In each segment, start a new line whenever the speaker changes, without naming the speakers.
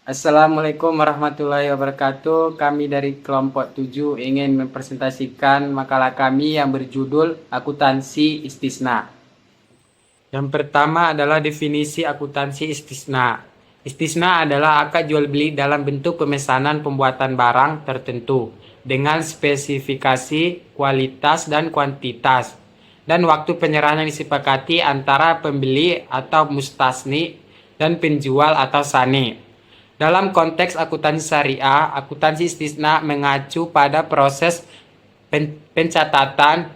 Assalamualaikum warahmatullahi wabarakatuh. Kami dari kelompok 7 ingin mempresentasikan makalah kami yang berjudul Akuntansi Istisna. Yang pertama adalah definisi akuntansi istisna. Istisna adalah akad jual beli dalam bentuk pemesanan pembuatan barang tertentu dengan spesifikasi, kualitas, dan kuantitas, dan waktu penyerahan yang disepakati antara pembeli atau mustasni dan penjual atau sani. Dalam konteks akuntansi syariah, akuntansi istisna mengacu pada proses pencatatan,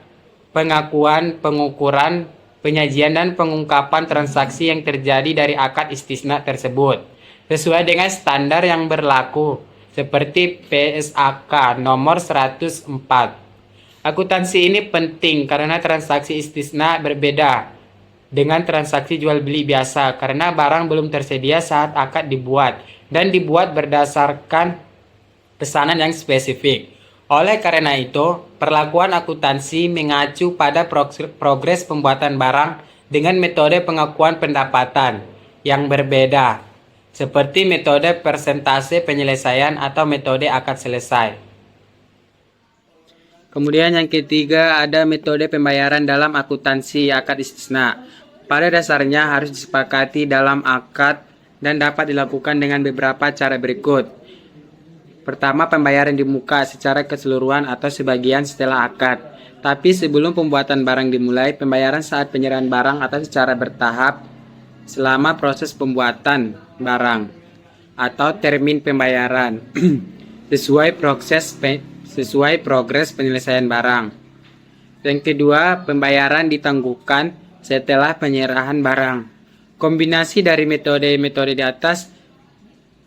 pengakuan, pengukuran, penyajian, dan pengungkapan transaksi yang terjadi dari akad istisna tersebut sesuai dengan standar yang berlaku seperti PSAK nomor 104. Akuntansi ini penting karena transaksi istisna berbeda dengan transaksi jual beli biasa karena barang belum tersedia saat akad dibuat dan dibuat berdasarkan pesanan yang spesifik. Oleh karena itu, perlakuan akuntansi mengacu pada progres pembuatan barang dengan metode pengakuan pendapatan yang berbeda, seperti metode persentase penyelesaian atau metode akad selesai. Kemudian yang ketiga ada metode pembayaran dalam akuntansi akad istisna. Pada dasarnya harus disepakati dalam akad dan dapat dilakukan dengan beberapa cara berikut. Pertama, pembayaran di muka secara keseluruhan atau sebagian setelah akad. Tapi sebelum pembuatan barang dimulai, pembayaran saat penyerahan barang atau secara bertahap selama proses pembuatan barang atau termin pembayaran sesuai progres penyelesaian barang. Yang kedua, pembayaran ditangguhkan setelah penyerahan barang. Kombinasi dari metode-metode di atas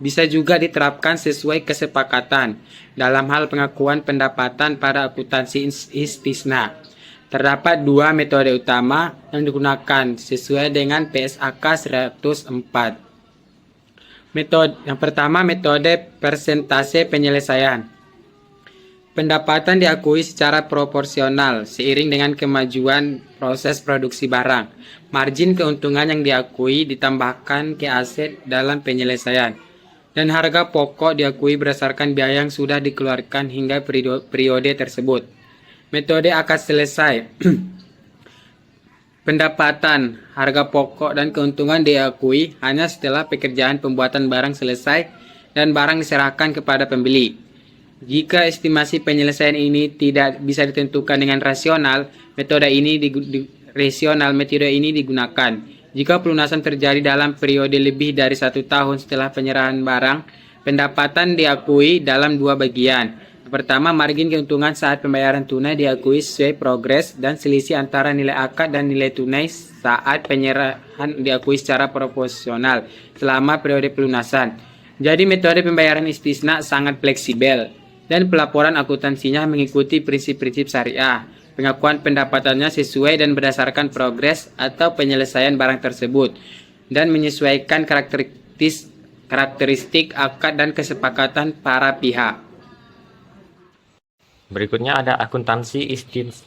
bisa juga diterapkan sesuai kesepakatan dalam hal pengakuan pendapatan pada akuntansi istisna. Terdapat dua metode utama yang digunakan sesuai dengan PSAK 104. Yang pertama, metode persentase penyelesaian. Pendapatan diakui secara proporsional seiring dengan kemajuan proses produksi barang. Margin keuntungan yang diakui ditambahkan ke aset dalam penyelesaian. Dan harga pokok diakui berdasarkan biaya yang sudah dikeluarkan hingga periode tersebut. Metode akad selesai. Pendapatan, harga pokok, dan keuntungan diakui hanya setelah pekerjaan pembuatan barang selesai dan barang diserahkan kepada pembeli. Jika estimasi penyelesaian ini tidak bisa ditentukan dengan rasional, metode ini digunakan. Jika pelunasan terjadi dalam periode lebih dari 1 tahun setelah penyerahan barang, pendapatan diakui dalam dua bagian. Pertama, margin keuntungan saat pembayaran tunai diakui sesuai progres dan selisih antara nilai akad dan nilai tunai saat penyerahan diakui secara proporsional selama periode pelunasan. Jadi metode pembayaran istisna sangat fleksibel dan pelaporan akuntansinya mengikuti prinsip-prinsip syariah. Pengakuan pendapatannya sesuai dan berdasarkan progres atau penyelesaian barang tersebut dan menyesuaikan karakteristik akad dan kesepakatan para pihak.
Berikutnya ada akuntansi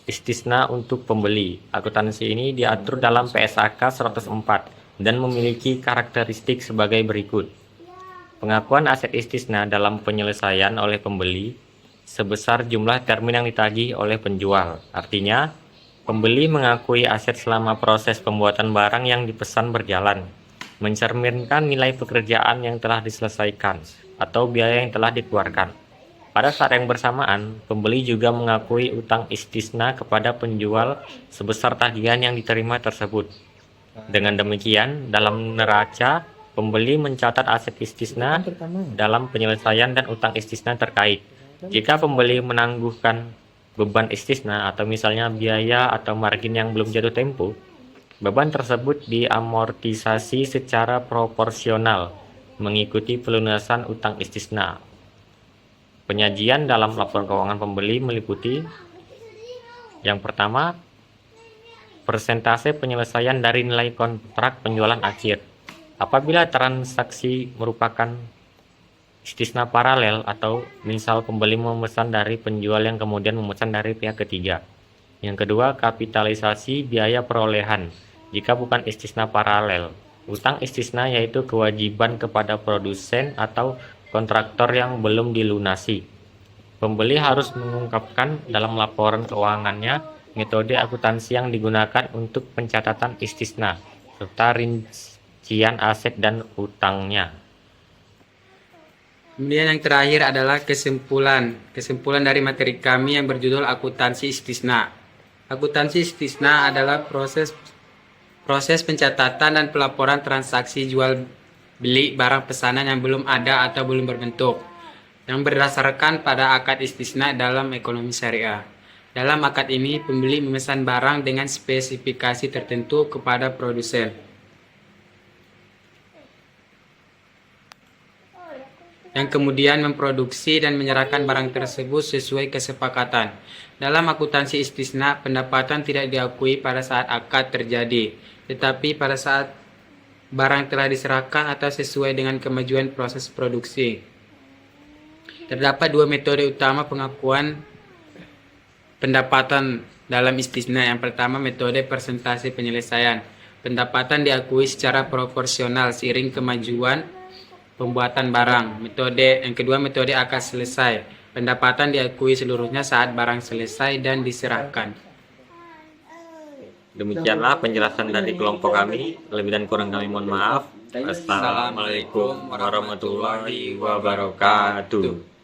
istisna untuk pembeli. Akuntansi ini diatur dalam PSAK 104 dan memiliki karakteristik sebagai berikut. Pengakuan aset istisna dalam penyelesaian oleh pembeli sebesar jumlah termin yang ditagih oleh penjual. Artinya, pembeli mengakui aset selama proses pembuatan barang yang dipesan berjalan, mencerminkan nilai pekerjaan yang telah diselesaikan atau biaya yang telah dikeluarkan. Pada saat yang bersamaan, pembeli juga mengakui utang istisna kepada penjual sebesar tagihan yang diterima tersebut. Dengan demikian, dalam neraca, pembeli mencatat aset istisna dalam penyelesaian dan utang istisna terkait. Jika pembeli menangguhkan beban istisna atau misalnya biaya atau margin yang belum jatuh tempo, beban tersebut diamortisasi secara proporsional mengikuti pelunasan utang istisna. Penyajian dalam laporan keuangan pembeli meliputi yang pertama, persentase penyelesaian dari nilai kontrak penjualan akhir. Apabila transaksi merupakan istisna paralel atau misal pembeli memesan dari penjual yang kemudian memesan dari pihak ketiga. Yang kedua, kapitalisasi biaya perolehan jika bukan istisna paralel. Utang istisna yaitu kewajiban kepada produsen atau kontraktor yang belum dilunasi. Pembeli harus mengungkapkan dalam laporan keuangannya metode akuntansi yang digunakan untuk pencatatan istisna, serta rincian aset dan utangnya.
Kemudian yang terakhir adalah kesimpulan. Kesimpulan dari materi kami yang berjudul akuntansi istisna. Akuntansi istisna adalah proses pencatatan dan pelaporan transaksi jual beli barang pesanan yang belum ada atau belum berbentuk, yang berdasarkan pada akad istisna dalam ekonomi syariah. Dalam akad ini, pembeli memesan barang dengan spesifikasi tertentu kepada produsen. Yang kemudian memproduksi dan menyerahkan barang tersebut sesuai kesepakatan. Dalam akuntansi istisna, pendapatan tidak diakui pada saat akad terjadi, tetapi pada saat barang telah diserahkan atau sesuai dengan kemajuan proses produksi. Terdapat dua metode utama pengakuan pendapatan dalam istisna. Yang pertama, metode persentase penyelesaian. Pendapatan diakui secara proporsional seiring kemajuan pembuatan barang. Yang kedua, metode akad selesai. Pendapatan diakui seluruhnya saat barang selesai dan diserahkan.
Demikianlah penjelasan dari kelompok kami. Lebih dan kurang kami mohon maaf. Assalamualaikum warahmatullahi wabarakatuh.